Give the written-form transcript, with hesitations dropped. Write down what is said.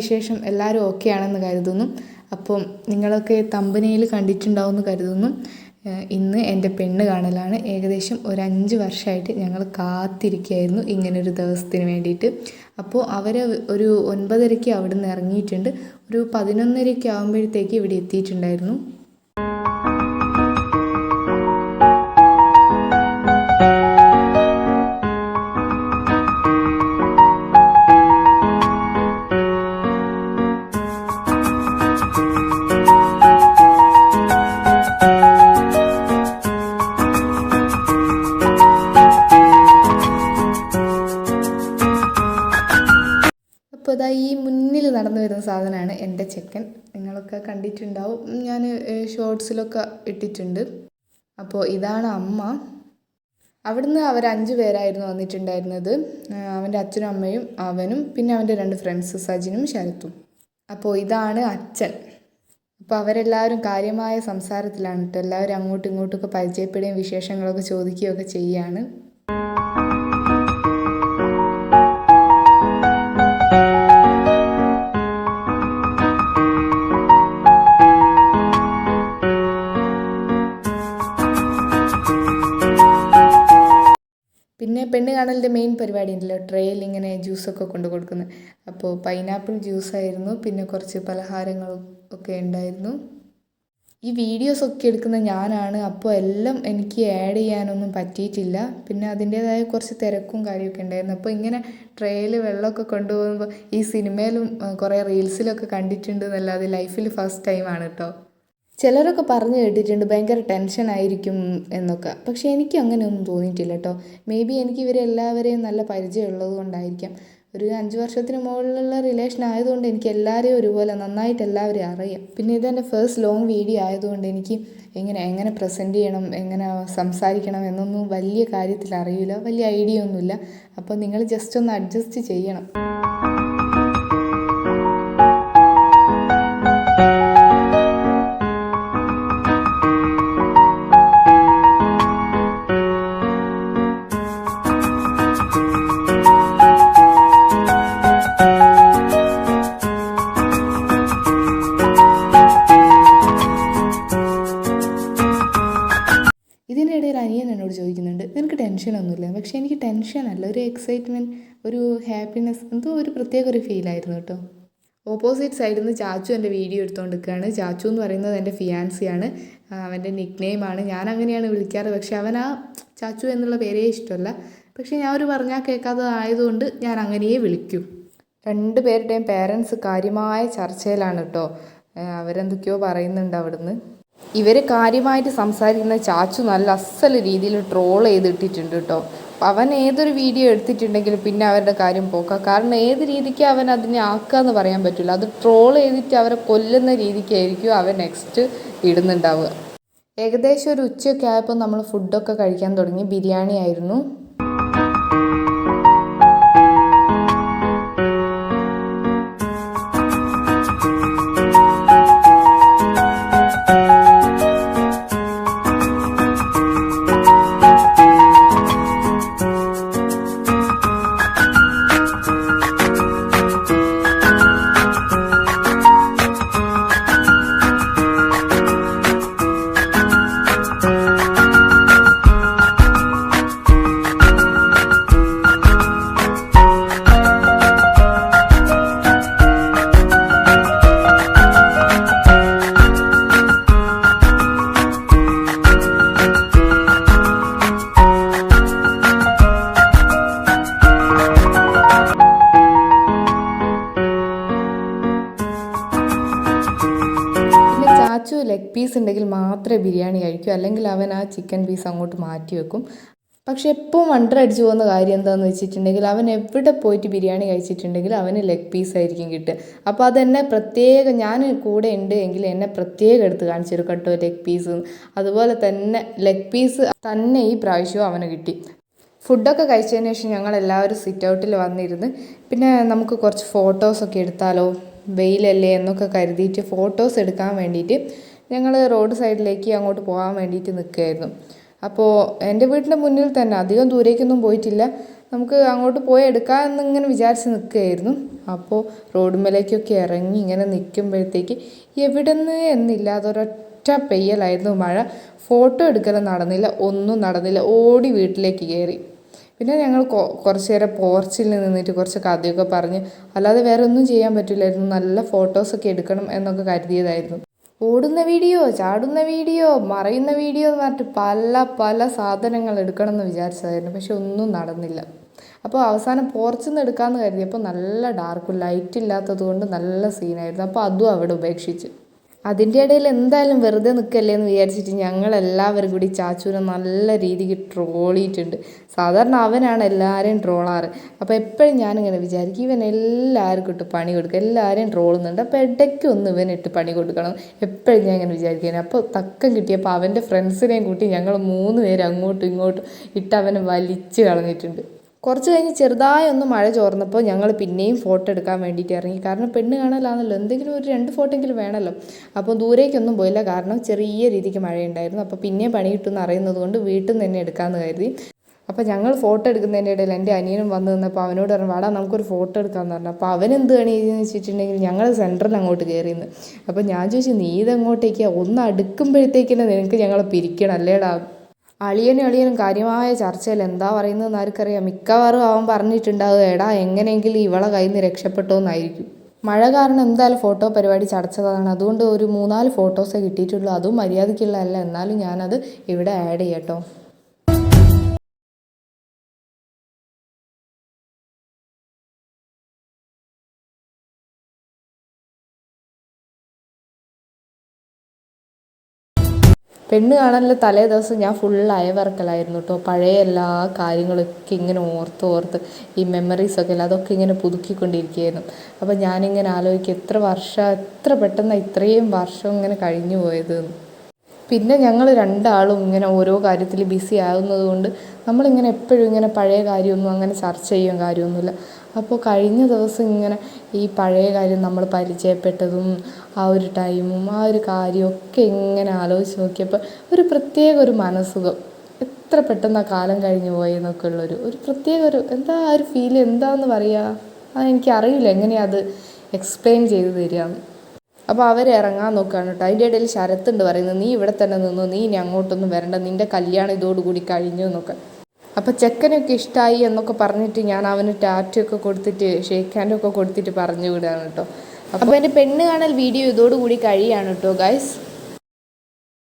വിശേഷം? എല്ലാവരും ഓക്കെ ആണെന്ന് കരുതുന്നു. അപ്പം നിങ്ങളൊക്കെ തമ്പനയിൽ കണ്ടിട്ടുണ്ടാവുമെന്ന് കരുതുന്നു. ഇന്ന് എൻ്റെ പെണ്ണ് കാണലാണ്. ഏകദേശം ഒരു 5 വർഷമായിട്ട് ഞങ്ങൾ കാത്തിരിക്കുകയായിരുന്നു ഇങ്ങനൊരു ദിവസത്തിന് വേണ്ടിയിട്ട്. അപ്പോൾ അവർ ഒരു 9:30 അവിടെ നിന്ന് ഇറങ്ങിയിട്ടുണ്ട്. ഒരു 11:30 ആകുമ്പോഴത്തേക്ക് ഇവിടെ എത്തിയിട്ടുണ്ടായിരുന്നു. അപ്പോൾ ഇതാ ഈ മുന്നിൽ നടന്നു വരുന്ന സാധനമാണ് എൻ്റെ ചെക്കൻ. നിങ്ങളൊക്കെ കണ്ടിട്ടുണ്ടാവും, ഞാൻ ഷോർട്സിലൊക്കെ ഇട്ടിട്ടുണ്ട്. അപ്പോൾ ഇതാണ് അമ്മ. അവിടുന്ന് അവർ 5 പേരായിരുന്നു വന്നിട്ടുണ്ടായിരുന്നത്. അവൻ്റെ അച്ഛനും അമ്മയും അവനും പിന്നെ അവൻ്റെ 2 ഫ്രണ്ട്സ് സജിനും ശരത്തും. അപ്പോൾ ഇതാണ് അച്ഛൻ. അപ്പോൾ അവരെല്ലാവരും കാര്യമായ സംസാരത്തിലാണ് കേട്ടോ. എല്ലാവരും അങ്ങോട്ടും ഇങ്ങോട്ടൊക്കെ പരിചയപ്പെടുകയും വിശേഷങ്ങളൊക്കെ ചോദിക്കുകയൊക്കെ ചെയ്യുകയാണ്. പിന്നെ പെണ്ണ് കാണലിൻ്റെ മെയിൻ പരിപാടി ഉണ്ടല്ലോ, ട്രെയിൽ ഇങ്ങനെ ജ്യൂസൊക്കെ കൊണ്ട് കൊടുക്കുന്നത്. അപ്പോൾ പൈനാപ്പിൾ ജ്യൂസായിരുന്നു, പിന്നെ കുറച്ച് പലഹാരങ്ങളും ഒക്കെ ഉണ്ടായിരുന്നു. ഈ വീഡിയോസൊക്കെ എടുക്കുന്ന ഞാനാണ്. അപ്പോൾ എല്ലാം എനിക്ക് ആഡ് ചെയ്യാനൊന്നും പറ്റിയിട്ടില്ല. പിന്നെ അതിൻ്റേതായ കുറച്ച് തിരക്കും കാര്യമൊക്കെ ഉണ്ടായിരുന്നു. അപ്പോൾ ഇങ്ങനെ ട്രെയിൽ വെള്ളമൊക്കെ കൊണ്ടുപോകുമ്പോൾ ഈ സിനിമയിലും കുറേ റീൽസിലൊക്കെ കണ്ടിട്ടുണ്ട് എന്നല്ലാതെ ലൈഫിൽ ഫസ്റ്റ് ടൈമാണ് കേട്ടോ. ചിലരൊക്കെ പറഞ്ഞു കേട്ടിട്ടുണ്ട് ഭയങ്കര ടെൻഷനായിരിക്കും എന്നൊക്കെ. പക്ഷേ എനിക്ക് അങ്ങനെയൊന്നും തോന്നിയിട്ടില്ല കേട്ടോ. മേ ബി എനിക്ക് ഇവരെല്ലാവരെയും നല്ല പരിചയമുള്ളത് കൊണ്ടായിരിക്കാം. ഒരു 5 വർഷത്തിന് മുകളിലുള്ള റിലേഷൻ ആയതുകൊണ്ട് എനിക്ക് എല്ലാവരെയും ഒരുപോലെ നന്നായിട്ട് എല്ലാവരെയും അറിയാം. പിന്നെ ഇതെൻ്റെ ഫസ്റ്റ് ലോങ് വീഡിയോ ആയതുകൊണ്ട് എനിക്ക് എങ്ങനെ പ്രസൻറ്റ് ചെയ്യണം, എങ്ങനെ സംസാരിക്കണം എന്നൊന്നും വലിയ കാര്യത്തിൽ അറിയില്ല, വലിയ ഐഡിയ ഒന്നുമില്ല. അപ്പോൾ നിങ്ങൾ ജസ്റ്റ് ഒന്ന് അഡ്ജസ്റ്റ് ചെയ്യണം. ഇതിനിടയിൽ അനിയൻ എന്നോട് ചോദിക്കുന്നുണ്ട്, നിനക്ക് ടെൻഷനൊന്നുമില്ല? പക്ഷേ എനിക്ക് ടെൻഷനല്ല, ഒരു എക്സൈറ്റ്മെൻറ്റ്, ഒരു ഹാപ്പിനെസ്, എന്തോ ഒരു പ്രത്യേക ഒരു ഫീലായിരുന്നു കേട്ടോ. ഓപ്പോസിറ്റ് സൈഡിൽ നിന്ന് ചാച്ചു എൻ്റെ വീഡിയോ എടുത്തുകൊണ്ട് നിൽക്കുകയാണ്. ചാച്ചു എന്ന് പറയുന്നത് എൻ്റെ ഫിയാൻസിയാണ്, അവൻ്റെ നിക്ക് നെയിമാണ്. ഞാൻ അങ്ങനെയാണ് വിളിക്കാറ്. പക്ഷേ അവൻ ആ ചാച്ചു എന്നുള്ള പേരേ ഇഷ്ടമല്ല. പക്ഷേ ഞാൻ ഒരു പറഞ്ഞാൽ കേൾക്കാത്തതായതുകൊണ്ട് ഞാൻ അങ്ങനെയേ വിളിക്കൂ. 2 പേരുടെയും പേരൻസ് കാര്യമായ ചർച്ചയിലാണ് കേട്ടോ. അവരെന്തൊക്കെയോ പറയുന്നുണ്ട് അവിടുന്ന്. ഇവർ കാര്യമായിട്ട് സംസാരിക്കുന്ന ചാച്ചു നല്ല അസൽ രീതിയിൽ ട്രോൾ ചെയ്തിട്ടിട്ടുണ്ട് കേട്ടോ. അവൻ ഏതൊരു വീഡിയോ എടുത്തിട്ടുണ്ടെങ്കിലും പിന്നെ അവരുടെ കാര്യം പോക്കാം. കാരണം ഏത് രീതിക്ക് അവൻ അതിനെ ആക്കുക എന്ന് പറയാൻ പറ്റില്ല. അത് ട്രോൾ ചെയ്തിട്ട് അവരെ കൊല്ലുന്ന രീതിക്കായിരിക്കും അവൻ നെക്സ്റ്റ് ഇടുന്നുണ്ടാവുക. ഏകദേശം ഒരു ഉച്ചയൊക്കെ ആയപ്പോൾ നമ്മൾ ഫുഡൊക്കെ കഴിക്കാൻ തുടങ്ങി. ബിരിയാണി ആയിരുന്നു. ചാച്ചു ലെഗ് പീസ് ഉണ്ടെങ്കിൽ മാത്രമേ ബിരിയാണി കഴിക്കൂ, അല്ലെങ്കിൽ അവൻ ആ ചിക്കൻ പീസ് അങ്ങോട്ട് മാറ്റി വെക്കും. പക്ഷെ എപ്പോൾ അടിച്ചു പോകുന്ന കാര്യം എന്താണെന്ന് വെച്ചിട്ടുണ്ടെങ്കിൽ, അവൻ എവിടെ പോയിട്ട് ബിരിയാണി കഴിച്ചിട്ടുണ്ടെങ്കിൽ അവന് ലെഗ് പീസ് ആയിരിക്കും കിട്ടുക. അപ്പോൾ അതെന്നെ പ്രത്യേകം, ഞാൻ കൂടെ ഉണ്ട് എങ്കിൽ എന്നെ പ്രത്യേകം എടുത്ത് കാണിച്ചു തരും കേട്ടോ ലെഗ് പീസ്. അതുപോലെ തന്നെ ലെഗ് പീസ് തന്നെ ഈ പ്രാവശ്യവും അവന് കിട്ടി. ഫുഡൊക്കെ കഴിച്ചതിന് ശേഷം ഞങ്ങളെല്ലാവരും സിറ്റ് ഔട്ടിൽ വന്നിരുന്ന് പിന്നെ നമുക്ക് കുറച്ച് ഫോട്ടോസൊക്കെ എടുത്താലോ, വെയിലല്ലേ എന്നൊക്കെ കരുതിയിട്ട് ഫോട്ടോസ് എടുക്കാൻ വേണ്ടിയിട്ട് ഞങ്ങൾ റോഡ് സൈഡിലേക്ക് അങ്ങോട്ട് പോകാൻ വേണ്ടിയിട്ട് നിൽക്കുകയായിരുന്നു. അപ്പോൾ എൻ്റെ വീടിൻ്റെ മുന്നിൽ തന്നെ, അധികം ദൂരേക്കൊന്നും പോയിട്ടില്ല, നമുക്ക് അങ്ങോട്ട് പോയി എടുക്കാമെന്നിങ്ങനെ വിചാരിച്ച് നിൽക്കുകയായിരുന്നു. അപ്പോൾ റോഡുമ്മേലേക്കൊക്കെ ഇറങ്ങി ഇങ്ങനെ നിൽക്കുമ്പോഴത്തേക്ക് എവിടുന്ന് എന്നില്ലാതെ ഒരൊറ്റ പെയ്യലായിരുന്നു മഴ. ഫോട്ടോ എടുക്കലും നടന്നില്ല, ഒന്നും നടന്നില്ല. ഓടി വീട്ടിലേക്ക് കയറി. പിന്നെ ഞങ്ങൾ കുറച്ച് നേരം പോർച്ചിൽ നിന്നിട്ട് കുറച്ച് കഥയൊക്കെ പറഞ്ഞ്, അല്ലാതെ വേറെ ഒന്നും ചെയ്യാൻ പറ്റില്ലായിരുന്നു. നല്ല ഫോട്ടോസൊക്കെ എടുക്കണം എന്നൊക്കെ കരുതിയതായിരുന്നു. ഓടുന്ന വീഡിയോ, ചാടുന്ന വീഡിയോ, മറയുന്ന വീഡിയോ എന്ന് പറഞ്ഞിട്ട് പല പല സാധനങ്ങൾ എടുക്കണം എന്ന് വിചാരിച്ചതായിരുന്നു. പക്ഷെ ഒന്നും നടന്നില്ല. അപ്പോൾ അവസാനം പോർച്ചിൽ നിന്ന് എടുക്കാമെന്ന് കരുതിയപ്പോൾ നല്ല ഡാർക്കും ലൈറ്റ് ഇല്ലാത്തത് കൊണ്ട് നല്ല സീനായിരുന്നു. അപ്പോൾ അതും അവിടെ ഉപേക്ഷിച്ച്. അതിൻ്റെ ഇടയിൽ എന്തായാലും വെറുതെ നിൽക്കല്ലേ എന്ന് വിചാരിച്ചിട്ട് ഞങ്ങളെല്ലാവരും കൂടി ചാച്ചുവിനെ നല്ല രീതിക്ക് ട്രോളിയിട്ടുണ്ട്. സാധാരണ അവനാണ് എല്ലാവരെയും ട്രോളാറ്. അപ്പോൾ എപ്പോഴും ഞാനിങ്ങനെ വിചാരിക്കും, ഇവൻ എല്ലാവർക്കും ഇട്ട് പണി കൊടുക്കുക, എല്ലാവരെയും ട്രോളുന്നുണ്ട്, അപ്പോൾ ഇടയ്ക്ക് ഒന്ന് ഇവനിട്ട് പണി കൊടുക്കണം. എപ്പോഴും ഞാൻ ഇങ്ങനെ വിചാരിക്കുന്നത്. അപ്പോൾ തക്കം കിട്ടിയപ്പോൾ അവൻ്റെ ഫ്രണ്ട്സിനെയും കൂട്ടി ഞങ്ങൾ 3 പേര് അങ്ങോട്ടും ഇങ്ങോട്ടും ഇട്ട് അവനെ വലിച്ച് കളഞ്ഞിട്ടുണ്ട്. കുറച്ച് കഴിഞ്ഞ് ചെറുതായി ഒന്ന് മഴ ചോർന്നപ്പോൾ ഞങ്ങൾ പിന്നെയും ഫോട്ടോ എടുക്കാൻ വേണ്ടിയിട്ട് ഇറങ്ങി. കാരണം പെണ്ണ് കാണലാണല്ലോ, എന്തെങ്കിലും ഒരു 2 ഫോട്ടോയെങ്കിലും വേണമല്ലോ. അപ്പോൾ ദൂരേക്കൊന്നും പോയില്ല, കാരണം ചെറിയ രീതിക്ക് മഴയുണ്ടായിരുന്നു. അപ്പോൾ പിന്നെയും പണി കിട്ടുമെന്ന് അറിയുന്നത് കൊണ്ട് വീട്ടിൽ നിന്ന് തന്നെ എടുക്കാമെന്ന് കരുതി. അപ്പോൾ ഞങ്ങൾ ഫോട്ടോ എടുക്കുന്നതിൻ്റെ ഇടയിൽ എൻ്റെ അനിയനും വന്ന് നിന്നപ്പോൾ അവനോട് പറഞ്ഞു, വാടാ നമുക്കൊരു ഫോട്ടോ എടുക്കാമെന്ന് പറഞ്ഞു. അപ്പോൾ അവനെന്ത് കാണിയെന്ന് വെച്ചിട്ടുണ്ടെങ്കിൽ ഞങ്ങൾ സെൻറ്ററിൽ അങ്ങോട്ട് കയറിയെന്ന്. അപ്പോൾ ഞാൻ ചോദിച്ചു, നീ ഇതെങ്ങോട്ടേക്കാണ്? ഒന്ന് അടുക്കുമ്പോഴത്തേക്കിനെ നിനക്ക് ഞങ്ങളെ പിരിക്കണം അല്ലേടാ. അളിയനും കാര്യമായ ചർച്ചയിൽ എന്താ പറയുന്നതെന്ന് ആർക്കറിയാം. മിക്കവാറും അവൻ പറഞ്ഞിട്ടുണ്ടാവുക, എടാ എങ്ങനെയെങ്കിലും ഇവളെ കയ്യിൽ നിന്ന് രക്ഷപ്പെട്ടോന്നായിരിക്കും. മഴ കാരണം എന്തായാലും ഫോട്ടോ പരിപാടി ചടച്ചതാണ്. അതുകൊണ്ട് ഒരു 3-4 ഫോട്ടോസേ കിട്ടിയിട്ടുള്ളൂ. അതും മര്യാദയ്ക്കുള്ളതല്ല, എന്നാലും ഞാനത് ഇവിടെ ആഡ് ചെയ്യട്ടോ. പെണ്ണ് കാണാനുള്ള തലേ ദിവസം ഞാൻ ഫുൾ അയവിറക്കലായിരുന്നു കേട്ടോ. പഴയ എല്ലാ കാര്യങ്ങളൊക്കെ ഇങ്ങനെ ഓർത്ത് ഈ മെമ്മറീസൊക്കെ അല്ല അതൊക്കെ ഇങ്ങനെ പുതുക്കിക്കൊണ്ടിരിക്കുകയായിരുന്നു. അപ്പോൾ ഞാനിങ്ങനെ ആലോചിക്കും, എത്ര പെട്ടെന്ന് ഇത്രയും വർഷം ഇങ്ങനെ കഴിഞ്ഞു പോയത്. പിന്നെ ഞങ്ങൾ രണ്ടാളും ഇങ്ങനെ ഓരോ കാര്യത്തിൽ ബിസി ആകുന്നത് കൊണ്ട് നമ്മളിങ്ങനെ എപ്പോഴും ഇങ്ങനെ പഴയ കാര്യമൊന്നും അങ്ങനെ ചർച്ച ചെയ്യാൻ കാര്യമൊന്നുമില്ല. അപ്പോൾ കഴിഞ്ഞ ദിവസം ഇങ്ങനെ ഈ പഴയ കാര്യം നമ്മൾ പരിചയപ്പെട്ടതും ആ ഒരു ടൈമും ആ ഒരു കാര്യമൊക്കെ ഇങ്ങനെ ആലോചിച്ച് നോക്കിയപ്പോൾ ഒരു പ്രത്യേക ഒരു മനസ്സുഖം. എത്ര പെട്ടെന്ന് ആ കാലം കഴിഞ്ഞു പോയെന്നൊക്കെ ഒരു പ്രത്യേക എന്താ ആ ഒരു ഫീൽ എന്താണെന്ന് പറയുക, അതെനിക്കറിയില്ല എങ്ങനെയാണ് അത് എക്സ്പ്ലെയിൻ ചെയ്ത് തരികയെന്ന്. അപ്പോൾ അവരിറങ്ങാൻ നോക്കുകയാണ് കേട്ടോ. അതിൻ്റെ ഇടയിൽ ശരത്തുണ്ട് പറയുന്നത്, നീ ഇവിടെ തന്നെ നിന്നു, നീ ഇനി അങ്ങോട്ടൊന്നും വരണ്ട, നിൻ്റെ കല്യാണം ഇതോടുകൂടി കഴിഞ്ഞു എന്നൊക്കെ. അപ്പോൾ ചെക്കനൊക്കെ ഇഷ്ടമായി എന്നൊക്കെ പറഞ്ഞിട്ട് ഞാൻ അവന് ടാറ്റൊക്കെ കൊടുത്തിട്ട് ഷേക്ക് ഹാൻഡൊക്കെ കൊടുത്തിട്ട് പറഞ്ഞു വിടുകയാണ് കേട്ടോ. അപ്പോൾ എൻ്റെ പെണ്ണ് കാണൽ വീഡിയോ ഇതോടുകൂടി കഴിയാണ് കേട്ടോ ഗൈസ്.